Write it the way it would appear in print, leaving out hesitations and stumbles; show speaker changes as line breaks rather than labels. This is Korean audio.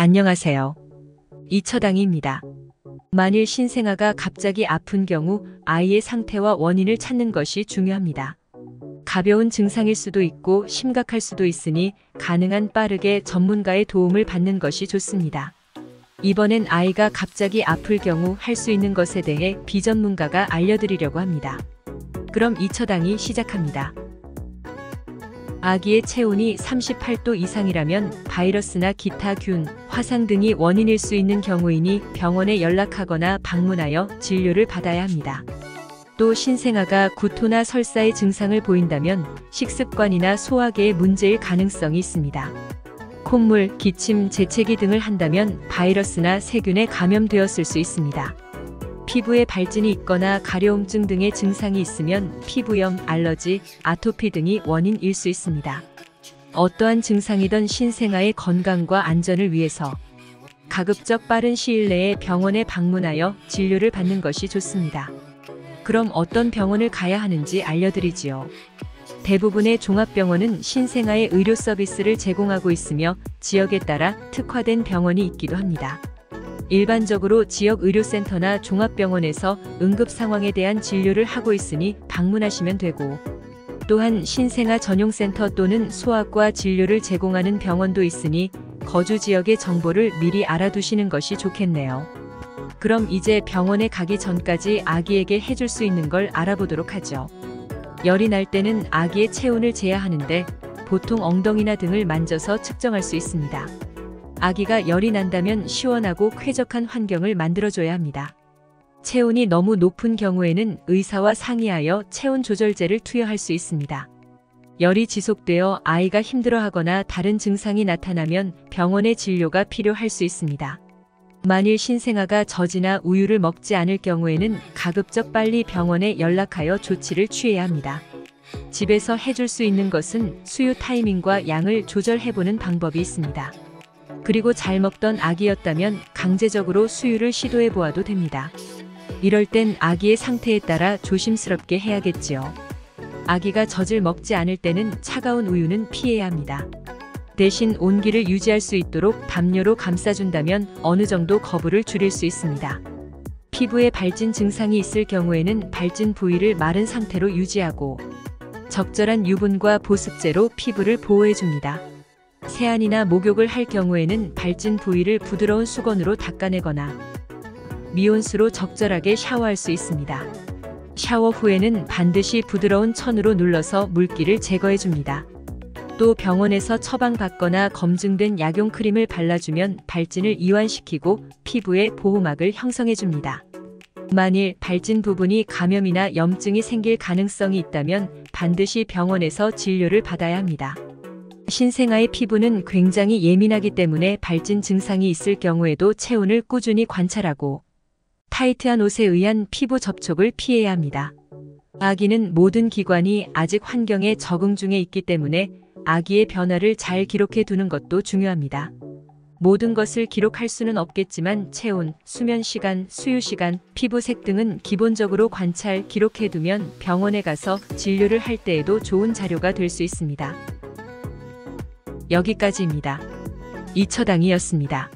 안녕하세요. 이처당입니다. 만일 신생아가 갑자기 아픈 경우 아이의 상태와 원인을 찾는 것이 중요합니다. 가벼운 증상일 수도 있고 심각할 수도 있으니 가능한 빠르게 전문가의 도움을 받는 것이 좋습니다. 이번엔 아이가 갑자기 아플 경우 할 수 있는 것에 대해 비전문가가 알려드리려고 합니다. 그럼 이처당이 시작합니다. 아기의 체온이 38도 이상이라면 바이러스나 기타 균, 화상 등이 원인일 수 있는 경우이니 병원에 연락하거나 방문하여 진료를 받아야 합니다. 또 신생아가 구토나 설사의 증상을 보인다면 식습관이나 소화계의 문제일 가능성이 있습니다. 콧물, 기침, 재채기 등을 한다면 바이러스나 세균에 감염되었을 수 있습니다. 피부에 발진이 있거나 가려움증 등의 증상이 있으면 피부염, 알러지, 아토피 등이 원인일 수 있습니다. 어떠한 증상이든 신생아의 건강과 안전을 위해서 가급적 빠른 시일 내에 병원에 방문하여 진료를 받는 것이 좋습니다. 그럼 어떤 병원을 가야 하는지 알려드리지요. 대부분의 종합병원은 신생아의 의료 서비스를 제공하고 있으며 지역에 따라 특화된 병원이 있기도 합니다. 일반적으로 지역 의료센터나 종합병원에서 응급 상황에 대한 진료를 하고 있으니 방문하시면 되고, 또한 신생아 전용센터 또는 소아과 진료를 제공하는 병원도 있으니 거주 지역의 정보를 미리 알아두시는 것이 좋겠네요. 그럼 이제 병원에 가기 전까지 아기에게 해줄 수 있는 걸 알아보도록 하죠. 열이 날 때는 아기의 체온을 재야 하는데 보통 엉덩이나 등을 만져서 측정할 수 있습니다. 아기가 열이 난다면 시원하고 쾌적한 환경을 만들어줘야 합니다. 체온이 너무 높은 경우에는 의사와 상의하여 체온 조절제를 투여할 수 있습니다. 열이 지속되어 아이가 힘들어하거나 다른 증상이 나타나면 병원의 진료가 필요할 수 있습니다. 만일 신생아가 젖이나 우유를 먹지 않을 경우에는 가급적 빨리 병원에 연락하여 조치를 취해야 합니다. 집에서 해줄 수 있는 것은 수유 타이밍과 양을 조절해보는 방법이 있습니다. 그리고 잘 먹던 아기였다면 강제적으로 수유를 시도해 보아도 됩니다. 이럴 땐 아기의 상태에 따라 조심스럽게 해야겠지요. 아기가 젖을 먹지 않을 때는 차가운 우유는 피해야 합니다. 대신 온기를 유지할 수 있도록 담요로 감싸준다면 어느 정도 거부를 줄일 수 있습니다. 피부에 발진 증상이 있을 경우에는 발진 부위를 마른 상태로 유지하고 적절한 유분과 보습제로 피부를 보호해줍니다. 세안이나 목욕을 할 경우에는 발진 부위를 부드러운 수건으로 닦아내거나 미온수로 적절하게 샤워할 수 있습니다. 샤워 후에는 반드시 부드러운 천으로 눌러서 물기를 제거해줍니다. 또 병원에서 처방받거나 검증된 약용 크림을 발라주면 발진을 이완시키고 피부에 보호막을 형성해줍니다. 만일 발진 부분이 감염이나 염증이 생길 가능성이 있다면 반드시 병원에서 진료를 받아야 합니다. 신생아의 피부는 굉장히 예민하기 때문에 발진 증상이 있을 경우에도 체온을 꾸준히 관찰하고 타이트한 옷에 의한 피부 접촉을 피해야 합니다. 아기는 모든 기관이 아직 환경에 적응 중에 있기 때문에 아기의 변화를 잘 기록해 두는 것도 중요합니다. 모든 것을 기록할 수는 없겠지만 체온, 수면 시간, 수유 시간, 피부색 등은 기본적으로 관찰, 기록해 두면 병원에 가서 진료를 할 때에도 좋은 자료가 될 수 있습니다. 여기까지입니다. 이처당이었습니다.